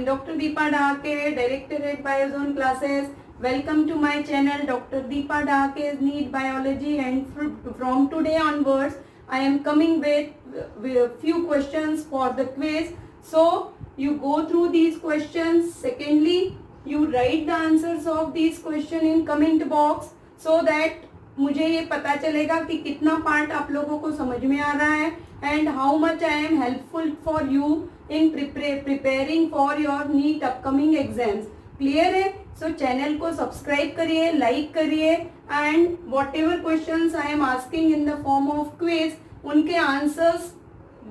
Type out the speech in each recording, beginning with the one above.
am Dr. Deepa Dahake, Director at Biozone Classes. Welcome to my channel Dr. Deepa Dahake's NEET Biology, and from today onwards I am coming with a few questions for the quiz. So you go through these questions. Secondly, you write the answers of these questions in comment box so that मुझे ये पता चलेगा कि कितना part आप लोगों को समझ में आ रहा है and how much I am helpful for you in preparing for your NEET upcoming exams. Clear है? सो चैनल को सब्सक्राइब करिए, लाइक करिए and whatever questions I am asking in the form of quiz उनके answers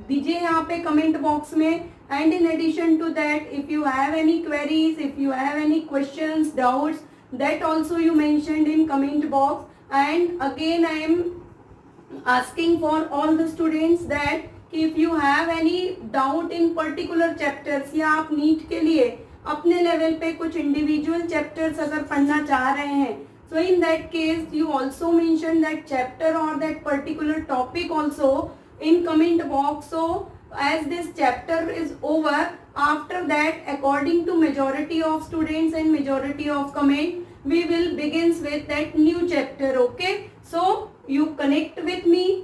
दीजिए यहाँ पे comment box में. And in addition to that, if you have any queries, if you have any questions, doubts, that also you mentioned in comment box. And again I am asking for all the students that if you have any doubt in particular chapters या आप NEET के लिए अपने level पे कुछ individual chapters अगर पढ़ना चाह रहे हैं, so in that case you also mention that chapter or that particular topic also in comment box. So as this chapter is over, after that according to majority of students and majority of comment, we will begins with that new chapter. Okay, so you connect with me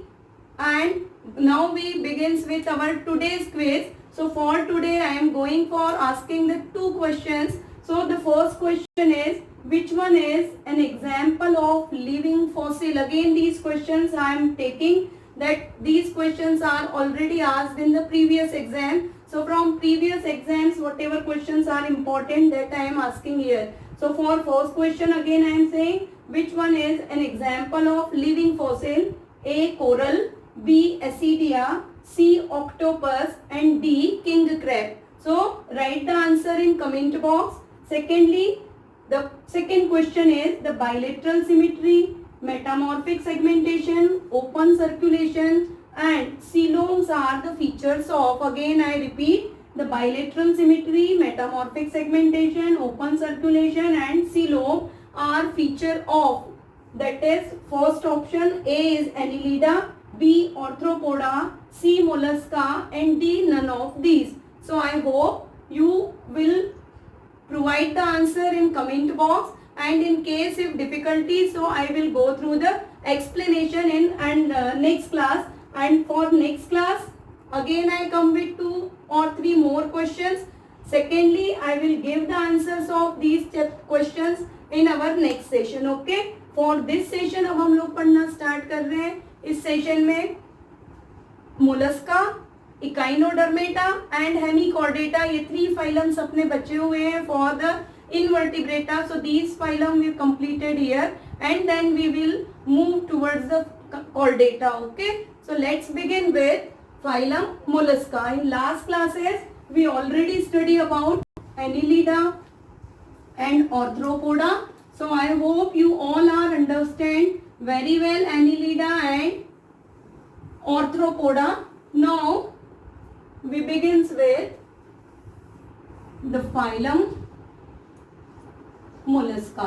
and now we begins with our today's quiz. So for today I am going for asking the two questions. So the first question is, which one is an example of living fossil? Again these questions I am taking that these questions are already asked in the previous exam. So from previous exams whatever questions are important that I am asking here. So for first question again I am saying, which one is an example of living fossil? A. Coral, B. Acidia, C. Octopus and D. King crab. So write the answer in comment box. Secondly, the second question is the bilateral symmetry, metamorphic segmentation, open circulation and coeloms are the features of, again I repeat, the bilateral symmetry, metamorphic segmentation, open circulation and coelom are feature of. That is first option A is Annelida, B Arthropoda, C Mollusca and D none of these. So I hope you will provide the answer in comment box, and in case if difficulty, so I will go through the explanation in next class. And for next class again I come with 2 or 3 more questions. Secondly, I will give the answers of these questions in our next session. Okay, for this session अब हम लोग पढ़ना start कर रहे हैं. इस session में Mollusca, Echinodermata and Hemichordata ये 3 फाइलम्स अपने बचे हुए हैं for the invertebrata. So these phylum we completed here and then we will move towards the chordata. Okay, so let's begin with phylum Mollusca. In last classes we already study about Annelida and Arthropoda. So I hope you all are understand very well Annelida and Arthropoda. Now we begins with the phylum Mollusca.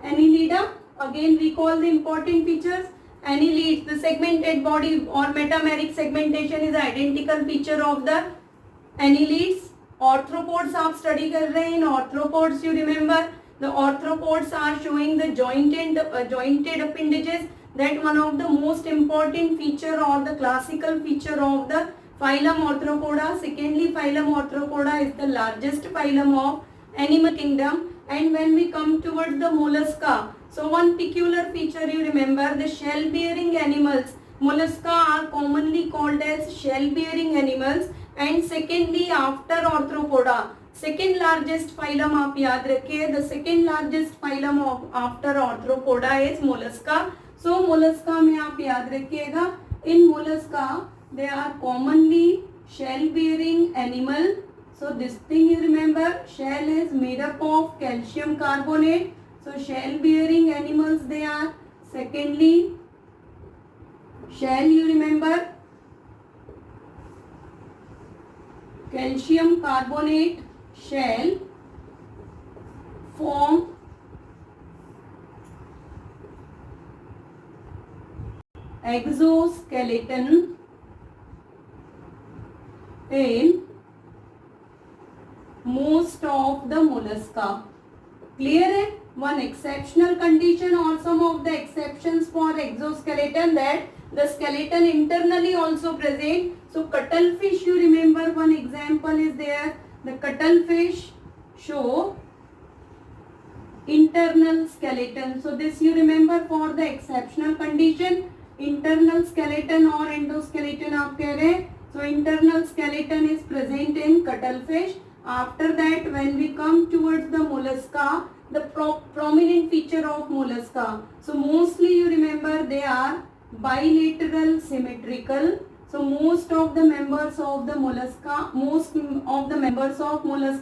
Annelida, again recall the important features. Annelids, the segmented body or metameric segmentation is identical feature of the annelids. Arthropods आप study कर रहे हैं. In arthropods you remember the arthropods are showing the jointed appendages. That one of the most important feature or the classical feature of the phylum Arthropoda. Secondly, phylum Arthropoda is the largest phylum of animal kingdom. And when we come towards the Mollusca, so one peculiar feature you remember, the shell bearing animals. Mollusca are commonly called as shell bearing animals. And secondly, after Arthropoda, second largest phylum आप याद रखिए, the second largest phylum of after Arthropoda is Mollusca. So Mollusca में आप याद रखिएगा, in Mollusca they are commonly shell bearing animal. So this thing you remember, shell is made up of calcium carbonate. So shell bearing animals they are. Secondly, shell you remember, calcium carbonate shell form exoskeleton in most of the mollusca. Clear है? One exceptional condition or some of the exceptions for exoskeleton, that the skeleton internally also present. So cuttlefish, you remember one example is there. The cuttlefish show internal skeleton. So this you remember for the exceptional condition. Internal skeleton or endoskeleton आप कह रहे हैं. So internal skeleton is present in cuttlefish. After that, when we come towards the mollusca, the prominent feature of mollusca. So mostly you remember they are bilateral symmetrical. So most of the members of the mollusca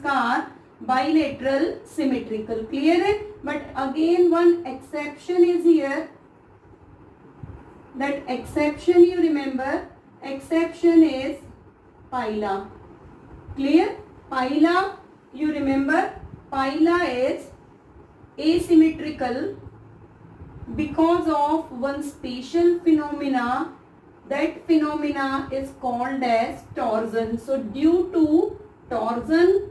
are bilateral symmetrical. Clear है? But again one exception is here. That exception you remember. Exception is pila. Clear? Pila, you remember, pila is asymmetrical because of one spatial phenomena. That phenomena is called as torsion. So due to torsion,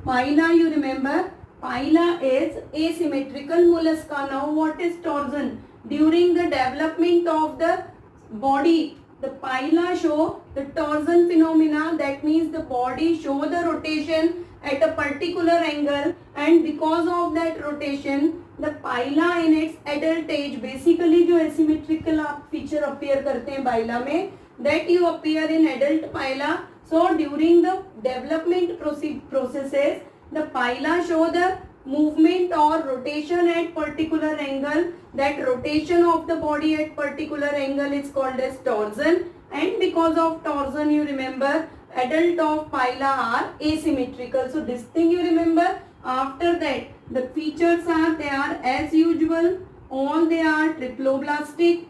pila, you remember, pila is asymmetrical mollusca. Now what is torsion? During the development of the body, the pila show the torsion phenomena. That means the body show the rotation at a particular angle, and because of that rotation, the pila in its adult age, basically जो asymmetrical feature appear करते हैं pila में, that you appear in adult pila. So during the development processes, the pila show the movement or rotation at particular angle. That rotation of the body at particular angle is called as torsion, and because of torsion you remember adult of pila are asymmetrical. So this thing you remember. After that the features are, they are as usual, all they are triploblastic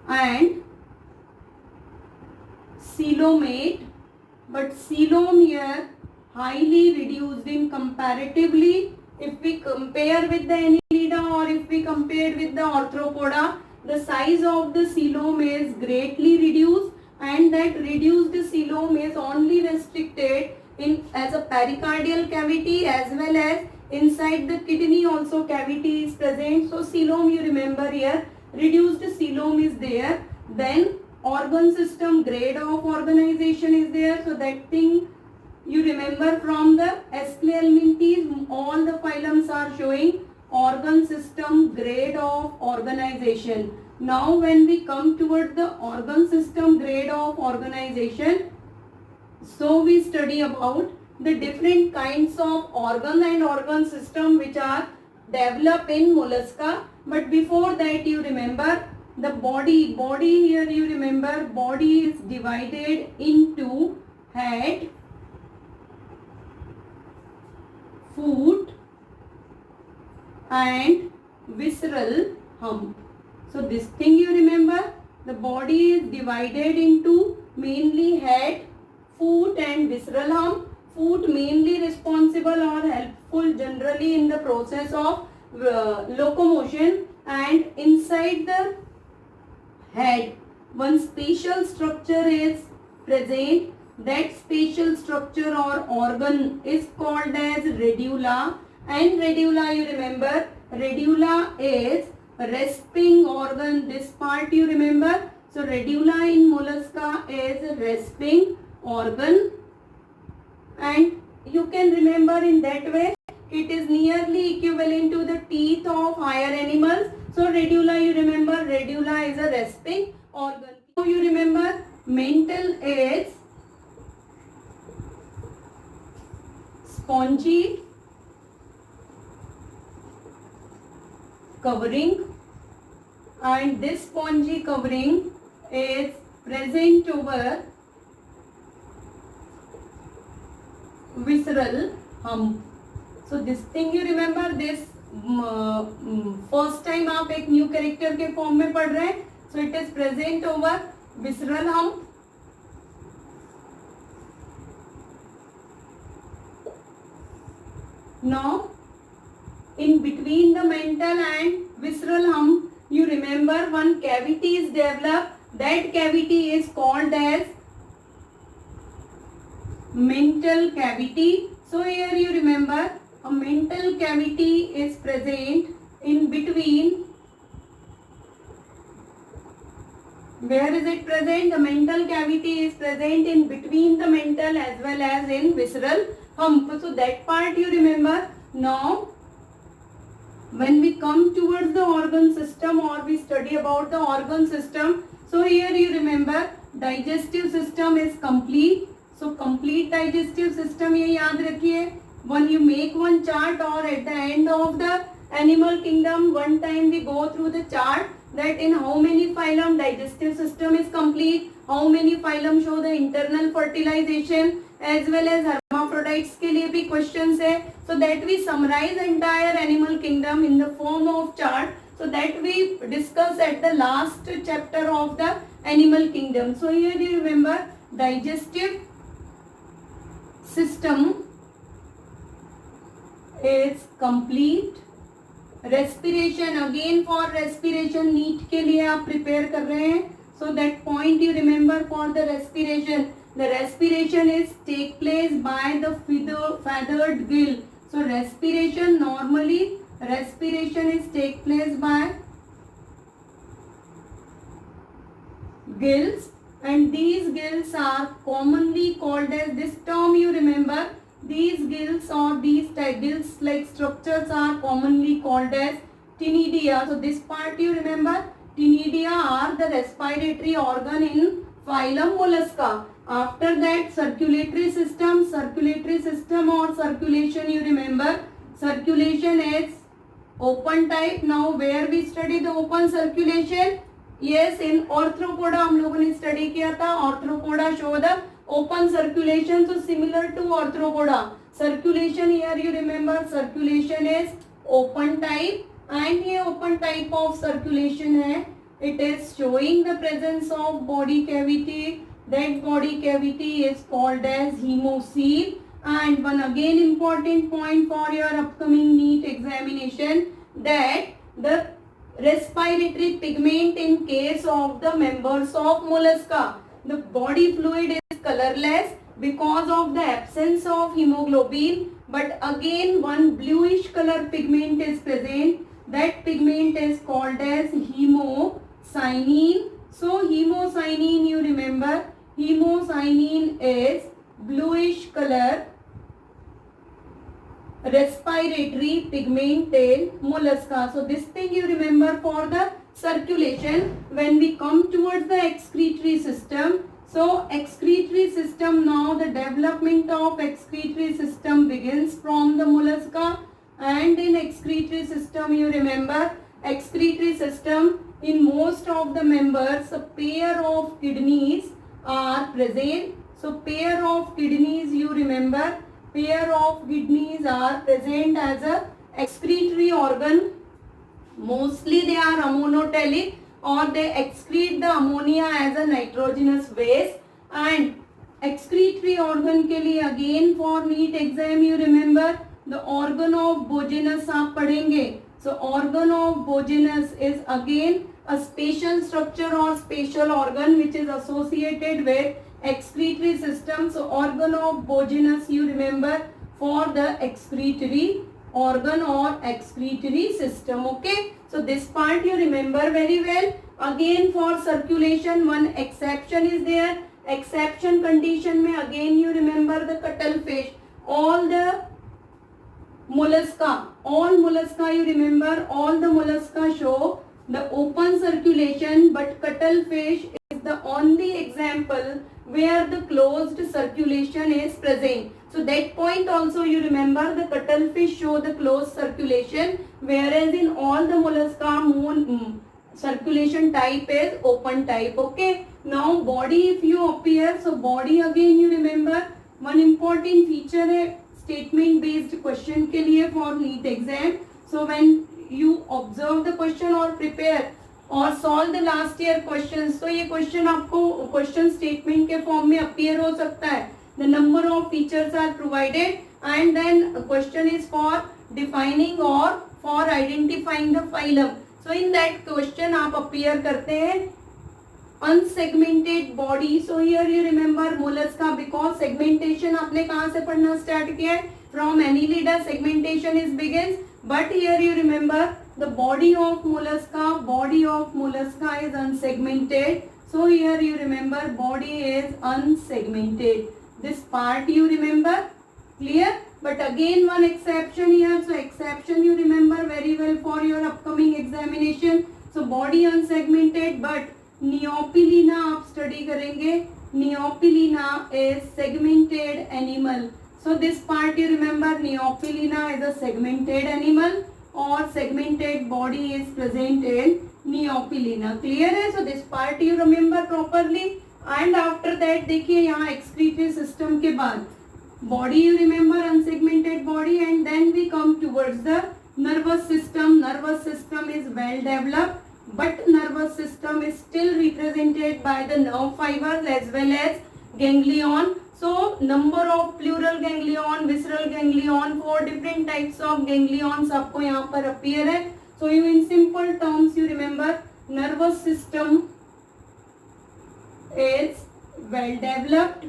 and coelomate. But coelom here highly reduced in comparatively. If we compare with the Annelida or if we compare with the Arthropoda, the size of the coelom is greatly reduced, and that reduced coelom is only restricted in as a pericardial cavity as well as inside the kidney also cavity is present. So coelom you remember here, reduced coelom is there. Then organ system grade of organization is there. So that thing you remember from the Aschelmintes, all the phylums are showing organ system grade of organization. Now when we come towards the organ system grade of organization, so we study about the different kinds of organ and organ system which are developed in mollusca. But before that you remember the body here you remember, body is divided into head, foot and visceral hump. So this thing you remember, the body is divided into mainly head, foot and visceral hump. Foot mainly responsible or helpful generally in the process of locomotion, and inside the head one spatial structure is present. That spatial structure or organ is called as radula, and radula you remember, radula is resping organ. This part you remember. So radula in mollusca is resping organ, and you can remember in that way it is nearly equivalent to the teeth of higher animals. So radula you remember, radula is a resping organ. So you remember mental is spongy covering, and this spongy covering is present over visceral hump. So this thing you remember, this first time आप एक new character के form में पढ़ रहे हैं. So it is present over visceral hump. Now in between the mental and visceral hump, you remember one cavity is developed. That cavity is called as mental cavity. So here you remember a mental cavity is present in between. Where is it present? The mental cavity is present in between the mental as well as in visceral hump. So that part you remember. Now when we come towards the organ system or we study about the organ system, so here you remember digestive system is complete. So complete digestive system ये याद रखिए. When you make one chart or at the end of the animal kingdom, one time we go through the chart that in how many phylum digestive system is complete, how many phylum show the internal fertilization, as well as hermaphrodites के लिए भी questions है. So that we summarize entire animal kingdom in the form of chart. So that we discuss at the last chapter of the animal kingdom. So here you remember digestive system is complete. Respiration, again for respiration NEET के लिए आप prepare कर रहे हैं. So that point you remember for the respiration. The respiration is take place by the feathered gill. So respiration normally respiration is take place by gills, and these gills are commonly called as, this term you remember, these gills or these gills like structures are commonly called as ctenidia. So this part you remember, ctenidia are the respiratory organ in phylum Mollusca. After that circulatory system or circulation you remember, circulation is open type. Now where we study the open circulation? Yes, in arthropoda हम लोगों ने study किया था. Arthropoda show the open circulation. So similar to arthropoda, circulation here you remember circulation is open type, and ये open type of circulation है. It is showing the presence of body cavity. That body cavity is called as hemocoel. And one again important point for your upcoming NEET examination, that the respiratory pigment in case of the members of mollusca, the body fluid is colorless because of the absence of hemoglobin, but again one bluish color pigment is present. That pigment is called as hemocyanin. So hemocyanin you remember, hemocyanin is bluish color respiratory pigment in mollusca. So this thing you remember for the circulation. When we come towards the excretory system, so excretory system, now the development of excretory system begins from the mollusca. And in excretory system you remember, excretory system in most of the members a pair of kidneys are present. So pair of kidneys you remember, pair of kidneys are present as a excretory organ. Mostly they are ammonotelic or they excrete the ammonia as a nitrogenous waste. And excretory organ के लिए again for NEET exam you remember the organ of Bogenus आप पढ़ेंगे. So organ of Bogenus is again a spatial structure or spatial organ which is associated with excretory system. So organ of Bogenus you remember for the excretory organ or excretory system. Okay, so this part you remember very well. Again for circulation one exception is there. Exception condition में again you remember the cuttlefish. All the mollusca you remember, all the mollusca show the open circulation, but cuttlefish is the only example where the closed circulation is present. So that point also you remember, the cuttlefish show the closed circulation, whereas in all the mollusca circulation type is open type. Okay, now body if you appear, so body again you remember one important feature है statement based question के लिए for NEET exam. So when you observe the question or prepare और solve the last year questions, तो ये question आपको question statement के form में appear हो सकता है. The number of features are provided and then a question is for defining or for identifying the phylum. So in that question आप appear करते हैं unsegmented body. So here you remember mollusca, because segmentation आपने कहाँ से पढ़ना start किया है? From Annelida segmentation is begins. But here you remember the body of mollusca is unsegmented. So here you remember body is unsegmented. This part you remember, clear? But again one exception here. So exception you remember very well for your upcoming examination. So body unsegmented, but Neopilina आप study करेंगे. Neopilina is segmented animal. So this part you remember, Neopilina is a segmented animal or segmented body is present in Neopilina. Clear है? So this part you remember properly. And after that देखिए यहाँ excretory system के बाद body you remember, unsegmented body, and then we come towards the nervous system. Nervous system is well developed, but nervous system is still represented by the nerve fibers as well as ganglion. So number of pleural ganglion, visceral ganglion, 4 different types of ganglions आपको यहाँ पर appear है. So you in simple terms you remember nervous system is well developed,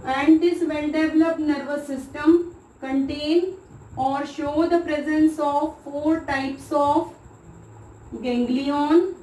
and this well developed nervous system contain or show the presence of 4 types of ganglion,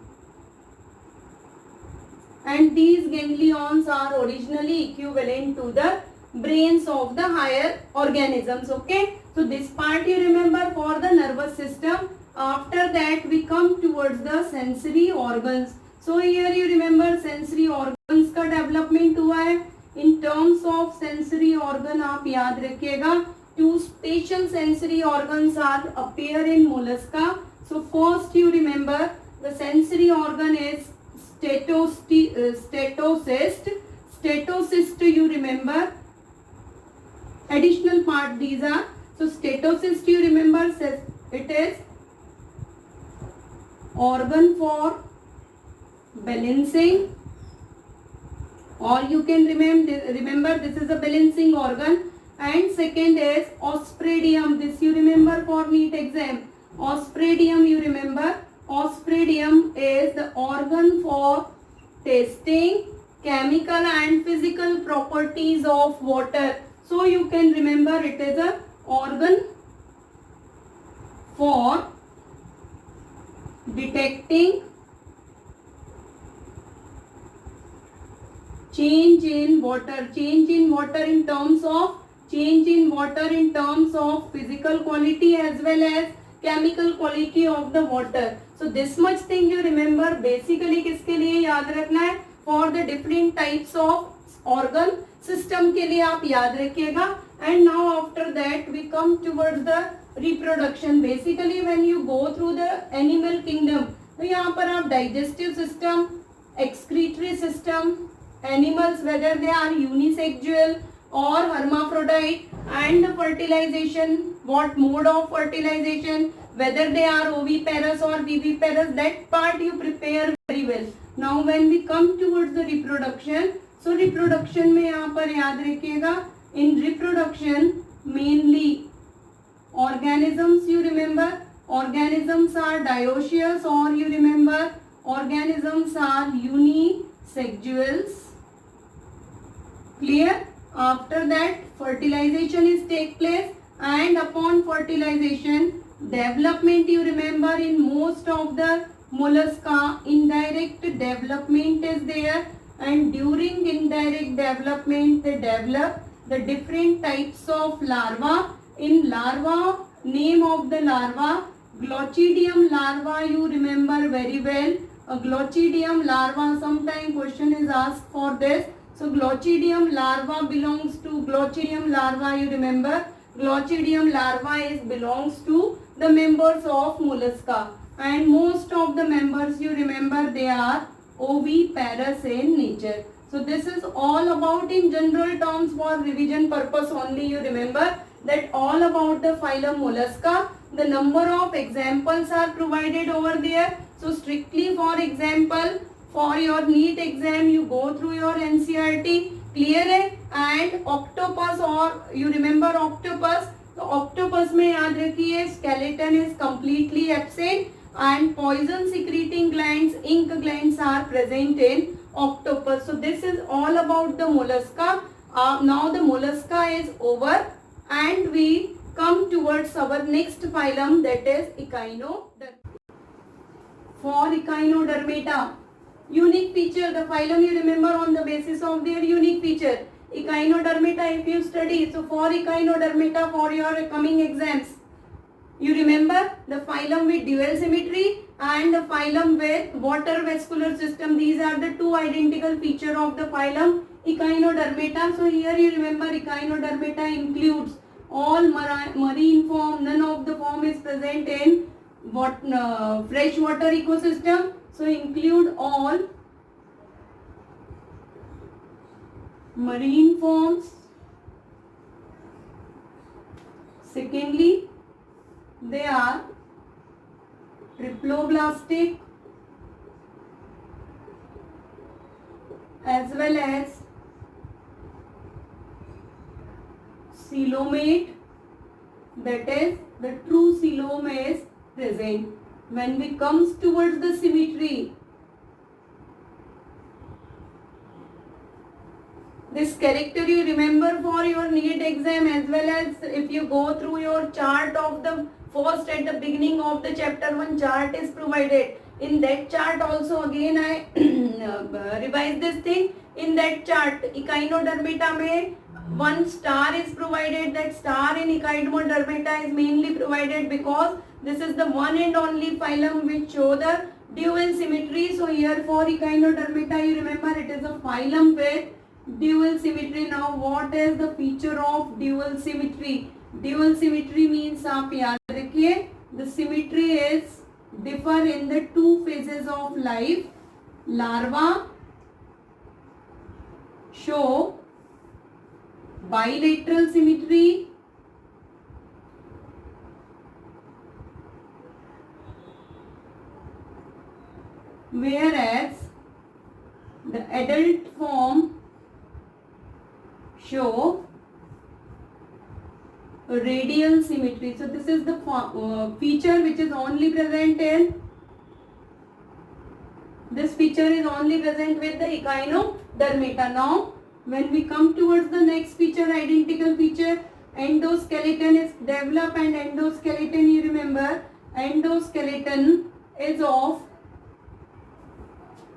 and these ganglions are originally equivalent to the brains of the higher organisms. Okay, so this part you remember for the nervous system. After that we come towards the sensory organs. So here you remember sensory organs का development हुआ है. In terms of sensory organ आप याद रखिएगा, 2 special sensory organs are appear in mollusca. So first you remember the sensory organ is statocyst. Statocyst you remember. Additional part these are. So statocyst you remember, it is organ for balancing, or you can remember this is a balancing organ. And second is osphradium. This you remember for NEET exam. Osphradium you remember. Osphradium is the organ for testing chemical and physical properties of water. So you can remember it is a organ for detecting change in water in terms of physical quality as well as chemical quality of the water. So this much thing you remember. Basically किसके लिए याद रखना है? For the different types of organ system के लिए आप याद रखिएगा. And now after that we come towards the reproduction. Basically when you go through the animal kingdom, तो यहाँ पर आप digestive system, excretory system, animals whether they are unisexual or hermaphrodite, and the fertilization, what mode of fertilization, whether they are oviparous or viviparous, that part you prepare very well. Now when we come towards the reproduction, so reproduction में यहाँ पर याद रखिएगा, in reproduction mainly organisms you remember, organisms are dioecious, or you remember organisms are unisexuals. Clear? After that fertilization is take place, and upon fertilization development you remember in most of the mollusca indirect development is there, and during indirect development they develop the different types of larva. In larva, name of the larva, Glochidium larva you remember very well. A Glochidium larva, sometime question is asked for this. So Glochidium larva belongs to Glochidium larva you remember. Glochidium larva belongs to the members of mollusca, and most of the members you remember they are oviparous in nature. So this is all about in general terms for revision purpose only. You remember that all about the phylum mollusca. The number of examples are provided over there. So strictly for example, for your NEET exam you go through your NCERT. Clear है? And octopus, or you remember octopus. तो octopus में याद रखिए skeleton is completely absent and poison secreting glands, ink glands are present in octopus. So this is all about the mollusca. Now the mollusca is over and we come towards our next phylum, that is echinodermata. For echinodermata, unique feature, the phylum you remember on the basis of their unique feature. Echinodermata if you study, so for echinodermata for your coming exams, you remember the phylum with dual symmetry and the phylum with water vascular system. These are the two identical feature of the phylum Echinodermata. So here you remember Echinodermata includes all marine form. None of the form is present in freshwater ecosystem. So include all marine forms. Secondly, they are triploblastic as well as coelomate, that is the true coelom is present. When we comes towards the symmetry, this character you remember for your NEET exam as well as if you go through your chart of the first at the beginning of the chapter 1 chart is provided. In that chart also again I revise this thing. In that chart Echinodermata में one star is provided. That star in Echinodermata is mainly provided because this is the one and only phylum which show the dual symmetry. So here for Echinodermata you remember it is a phylum with dual symmetry. Now what is the feature of dual symmetry? Dual symmetry means आप याद रखिए the symmetry is differ in the two phases of life. Larva show bilateral symmetry, whereas the adult form show radial symmetry. So this is the feature which is only present in this feature is only present with the Echinodermata. Now when we come towards the next feature, identical feature, endoskeleton is developed, and endoskeleton you remember endoskeleton is of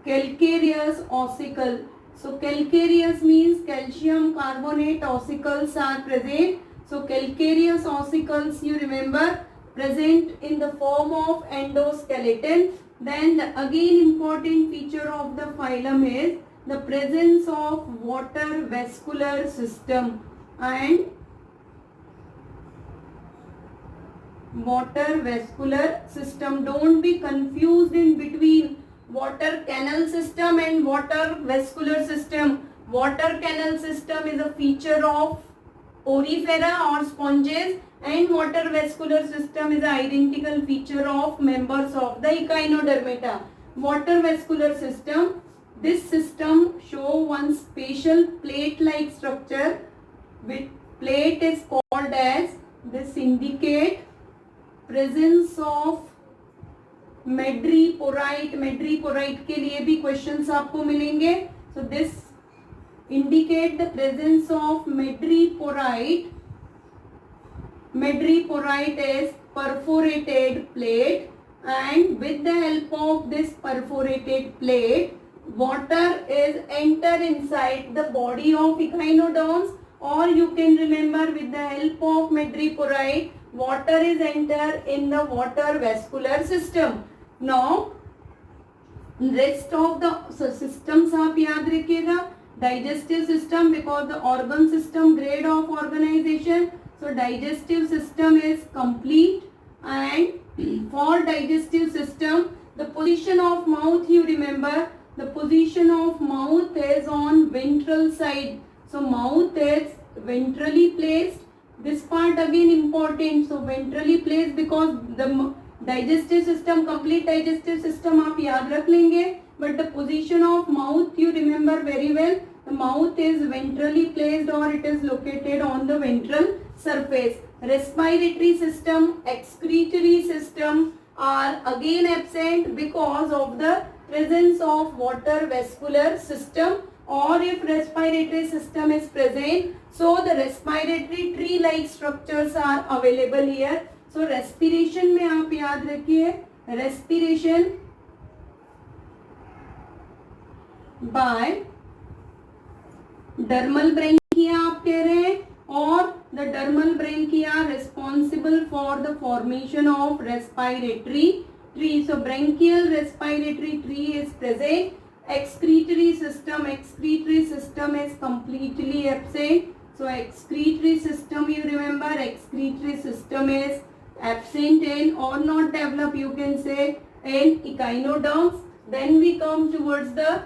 calcareous ossicle. So calcareous means calcium carbonate ossicles are present. So calcareous ossicles you remember present in the form of endoskeleton. Then the again important feature of the phylum is the presence of water vascular system and water vascular system. Don't be confused in between water canal system and water vascular system. Water canal system is a feature of Porifera or sponges, and water vascular system is an identical feature of members of the Echinodermata. Water vascular system, this system show one spatial plate-like structure with plate is called as, this indicate presence of madreporite. madreporite के लिए भी questions आपको मिलेंगे. So this indicate the presence of madreporite. Madreporite is perforated plate, and with the help of this perforated plate, water is enter inside the body of echinoderms, or you can remember with the help of madreporite, water is enter in the water vascular system. Now rest of the systems आप याद रखिएगा. Digestive system, because the organ system grade of organization, so digestive system is complete, and for digestive system the position of mouth you remember, the position of mouth is on ventral side. So mouth is ventrally placed. This part again important. So ventrally placed because the digestive system, complete digestive system आप याद रख लेंगे, but the position of mouth you remember very well. The mouth is ventrally placed or it is located on the ventral surface. Respiratory system, excretory system are again absent because of the presence of water vascular system, or if respiratory system is present, so the respiratory tree like structures are available here. So respiration में आप याद रखिए, respiration by dermal bronchia आप कह रहे हैं, और the dermal bronchia responsible for the formation of respiratory tree. So bronchial respiratory tree is present. Excretory system is completely absent. So excretory system, you remember, excretory system is absent in or not developed, you can say, in echinoderms. Then we come towards the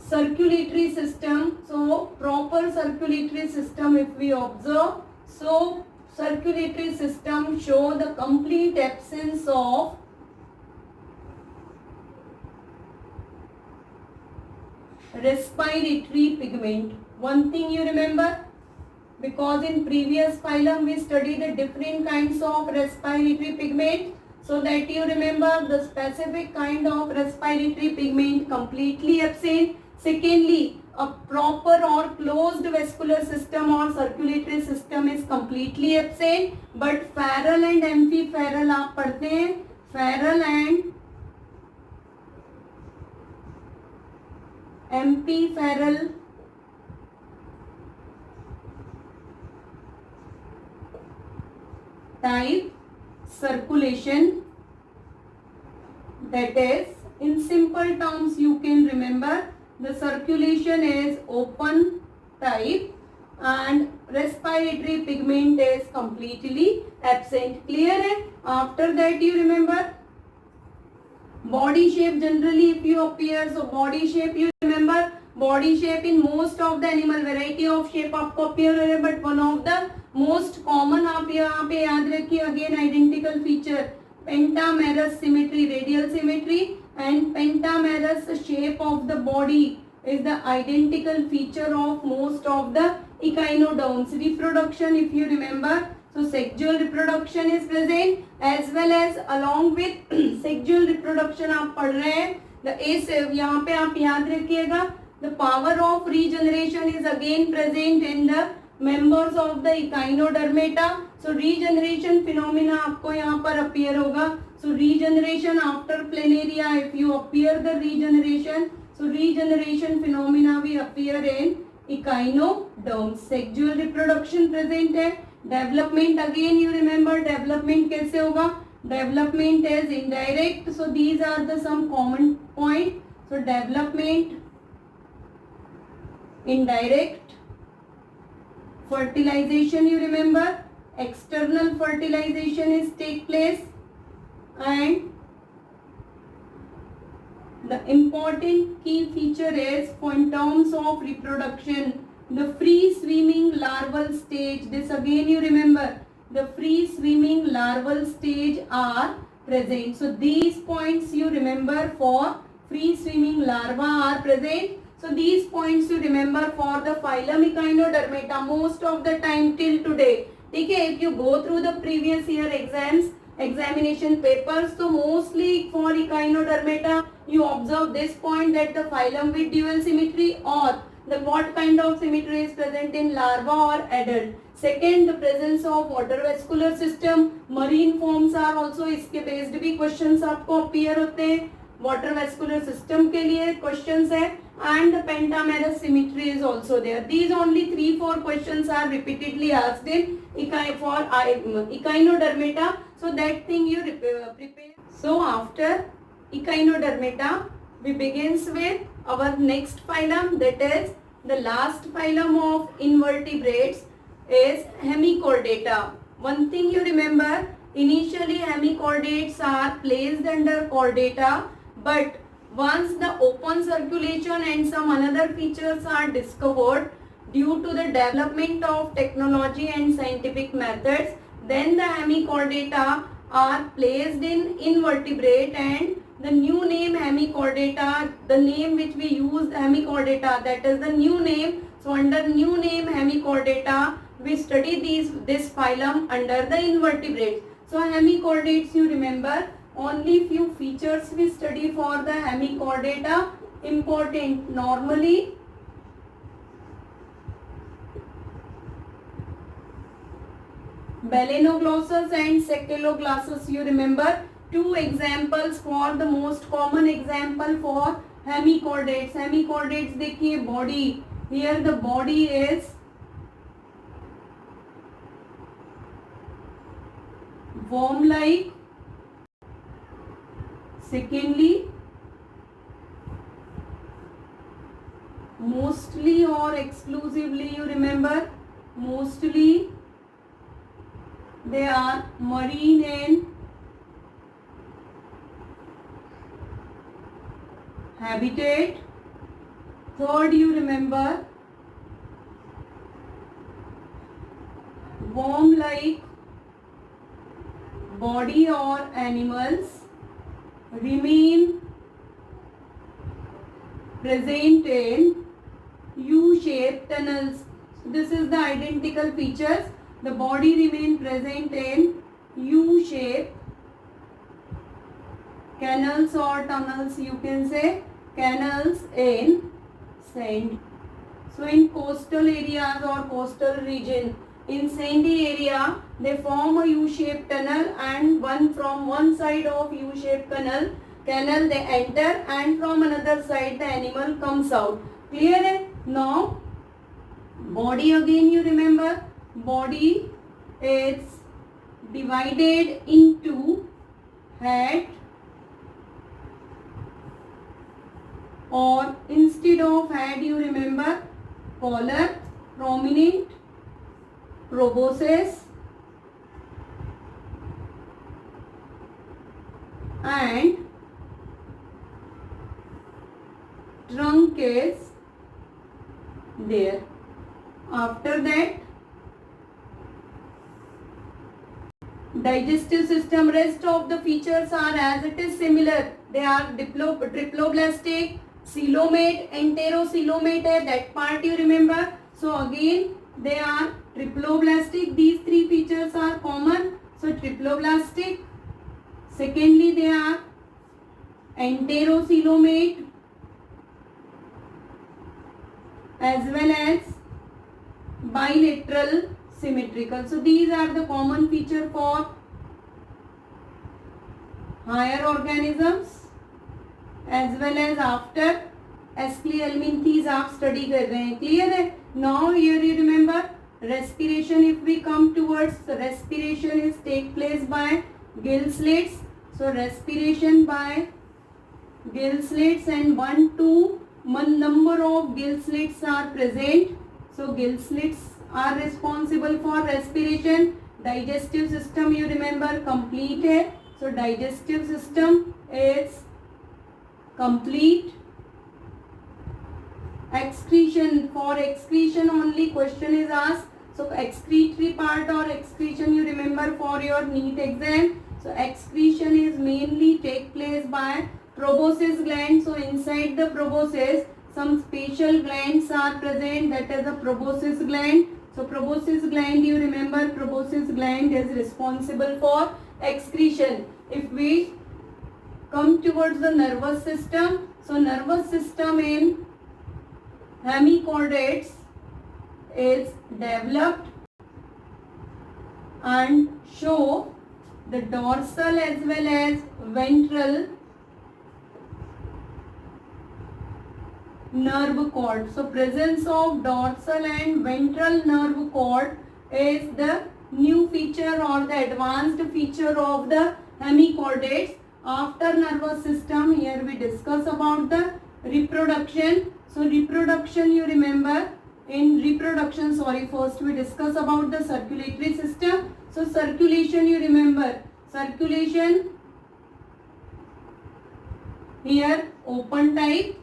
circulatory system. So proper circulatory system, if we observe, so circulatory system show the complete absence of respiratory pigment. One thing you remember, because in previous phylum we studied the different kinds of respiratory pigment, so that you remember the specific kind of respiratory pigment completely absent. Secondly, a proper or closed vascular system or circulatory system is completely absent, but feral and amphiferal आप पढ़ते हैं, feral and amphiferal type circulation, that is, in simple terms you can remember, the circulation is open type and respiratory pigment is completely absent. Clear है? After that you remember body shape. Generally if you appear, so body shape you remember, body shape in most of the animal variety of shape आपको appear है, but one of the most common आप यहाँ पे याद रखिए, again identical feature, pentamerous symmetry, radial symmetry, and pentamerous shape of the body is the identical feature of most of the echinoderms. Reproduction, if you remember, so sexual reproduction is present, as well as along with sexual reproduction आप पढ़ रहे हैं, the ace यहाँ पे आप याद रखिएगा, the power of regeneration is again present in the members of the echinodermata. So regeneration phenomena आपको यहाँ पर appear होगा. So regeneration after planaria, if you appear the regeneration, so regeneration phenomena will appear in echinoderms. Sexual reproduction present है. Development, again you remember development कैसे होगा? Development is indirect. So these are the some common point. So development, indirect, fertilization you remember, external fertilization is take place, and the important key feature is, in terms of reproduction, the free swimming larval stage. This again you remember, the free swimming larval stage are present. So these points you remember for free swimming larva are present. So these points you remember for the phylum Echinodermata most of the time till today. Okay, if you go through the previous year examination papers, so mostly for Echinodermata you observe this point, that the phylum with dual symmetry, or the what kind of symmetry is present in larva or adult. Second, the presence of water vascular system, marine forms are also इसके based भी questions आपको appear होते हैं. Water vascular system के लिए questions है, and the pentamerous symmetry is also there. These only 3-4 questions are repeatedly asked in Echinodermata. So that thing you prepare. So after Echinodermata, we begins with our next phylum, that is the last phylum of invertebrates is Hemichordata. One thing you remember, initially hemichordates are placed under chordata, but once the open circulation and some another features are discovered due to the development of technology and scientific methods, then the hemichordata are placed in invertebrate, and the new name Hemichordata, the name which we use Hemichordata, that is the new name. So under new name Hemichordata, we study this phylum under the invertebrates. So hemichordates, you remember, only few features we study for the hemichordata important. Normally Balanoglossus and Cephaloglossus, you remember, two examples for the most common example for hemichordates. Hemichordates, देखिए body, here the body is worm like. Secondly, mostly or exclusively, you remember, mostly they are marine in habitat. Third, you remember, worm like body or animals remain present in U-shaped tunnels. So this is the identical features. The body remain present in U-shaped canals or tunnels, you can say canals in sand. So in coastal areas or coastal region, in sandy area, they form a U-shaped tunnel, and from one side of U-shaped canal they enter, and from another side the animal comes out. Clear hai? Now body again, you remember, body is divided into head, or instead of head, you remember, collar, prominent, proboscis, and trunk is there. After that, digestive system, rest of the features are as it is similar. They are triploblastic, coelomate, enterocoelomate hai, that part you remember. So again they are triploblastic. These three features are common. So triploblastic. Secondly, they are enterocoelomate as well as bilateral symmetrical. So these are the common feature for higher organisms as well as after एस्क्लियलमिंथीज आप study कर रहे हैं. Clear है? Now here you remember respiration. If we come towards respiration is take place by gill slits. So respiration by gill slits, and 1 to 1 number of gill slits are present. So gill slits are responsible for respiration. Digestive system you remember complete है. So digestive system is complete. Excretion, for excretion only question is asked. So excretory part or excretion you remember for your NEET exam. So excretion is mainly take place by proboscis gland. So inside the proboscis some special glands are present, that is the proboscis gland. So proboscis gland you remember, proboscis gland is responsible for excretion. If we come towards the nervous system, so nervous system in hemichordates is developed and show the dorsal as well as ventral nerve cord. So presence of dorsal and ventral nerve cord is the new feature or the advanced feature of the hemichordates. After nervous system, here we discuss about the reproduction. So reproduction you remember, in reproduction first we discuss about the circulatory system. So circulation you remember, circulation here open type,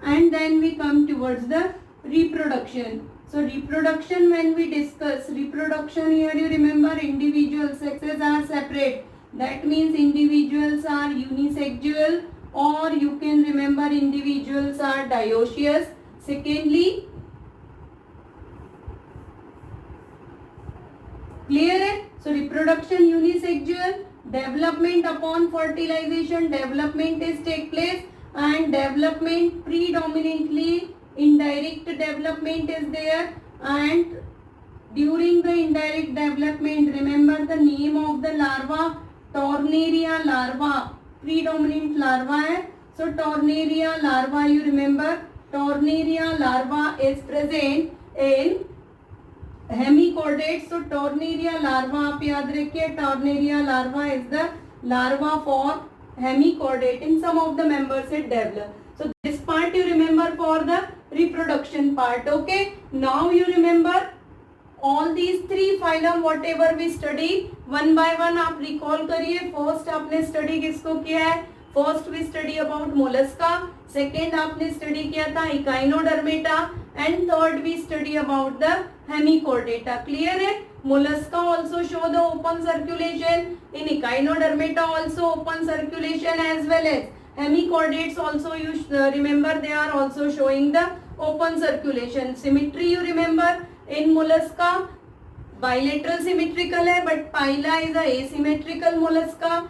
and then we come towards the reproduction. So reproduction, when we discuss reproduction, here you remember individual sexes are separate. That means individuals are unisexual, or you can remember individuals are dioecious. secondly, clear है? So reproduction unisexual, development upon fertilization, development is take place, and development predominantly indirect development is there, and during the indirect development, remember the name of the larva, Tornaria larva, predominant larva है. So Tornaria larva, you remember, Tornaria larva is present in hemichordates. So Tornaria larva आप याद रखिए, Tornaria larva is the larva for hemichordate. In some of the members it develop. So this part you remember for the reproduction part. Okay, now you remember all these three phylum whatever we study, one by one आप recall करिए. First आपने study किसको किया है? First we study about mollusca, second आपने study किया था echinodermata, and third we study about the hemichordata. Clear है? Mollusca also show the open circulation, in echinodermata also open circulation, as well as hemichordates also you remember they are also showing the open circulation. Symmetry you remember, in mollusca bilateral symmetrical है, but phyla is a asymmetrical mollusca.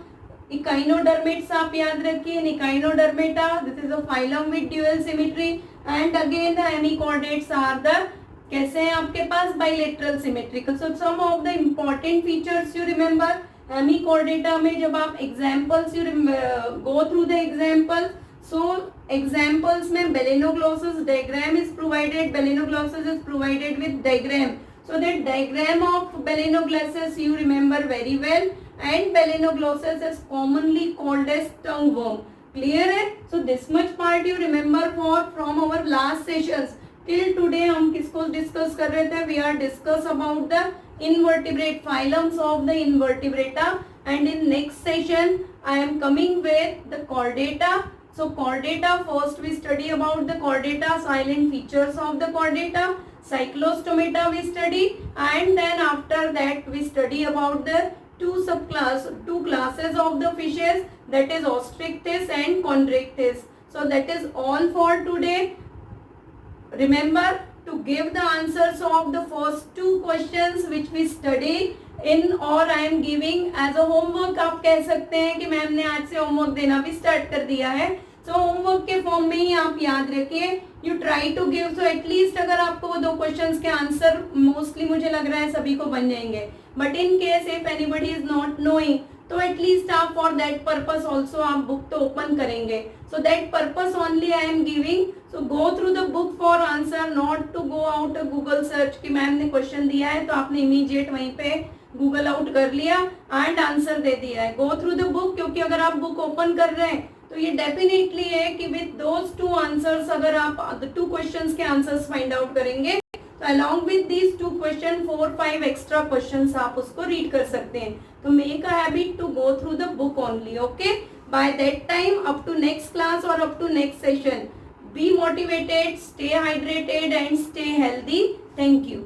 Echinodermates आप याद रखिए, in echinodermata this is a phylum with dual symmetry, and again the hemichordates are the कैसे हैं आपके पास bilateral symmetrical. So some of the important features you remember. hemichordata में जब आप examples you go through the examples. So examples में Balanoglossus diagram is provided. Balanoglossus is provided with diagram. So that diagram of Balanoglossus you remember very well. And Balanoglossus is commonly called as tongue worm. Clear है? So this much part you remember from our last sessions. Till today हम किसको discuss कर रहे थे? We are discuss about the invertebrate phylums of the invertebrata. And in next session I am coming with the chordata. So chordata, first we study about the chordata, silent features of the chordata. Cyclostomata we study, and then after that we study about the two classes of the fishes, that is Ostrichthys and Chondrichthyes. So that is all for today. Remember to give the answers of the first two questions which we study in, or I am giving as a homework. आप कह सकते हैं कि ma'am ने आज से homework देना भी स्टार्ट कर दिया है. सो होमवर्क के फॉर्म में ही आप याद रखिए. You try to give. So at least अगर आपको वो दो क्वेश्चंस के आंसर मोस्टली मुझे लग रहा है सभी को बन जाएंगे, but in case if anybody is not knowing तो एटलीस्ट आप फॉर दैट पर्पस ऑल्सो आप बुक तो ओपन करेंगे. So that purpose only I am giving. So go through the book for answer, not to go out Google search कि ma'am ने question दिया है तो आपने इमीडिएट वहीं पे गूगल आउट कर लिया एंड आंसर दे दिया है. गो थ्रू द बुक, क्योंकि अगर आप बुक ओपन कर रहे हैं तो ये डेफिनेटली है कि विद दोज टू आंसर्स अगर आप टू क्वेश्चंस के आंसर्स फाइंड आउट करेंगे तो along with these two question 4-5 extra questions आप उसको रीड कर सकते हैं. तो make a habit to go through the book only. Okay, by that time up to next class और up to next session, be motivated, stay hydrated and stay healthy. Thank you.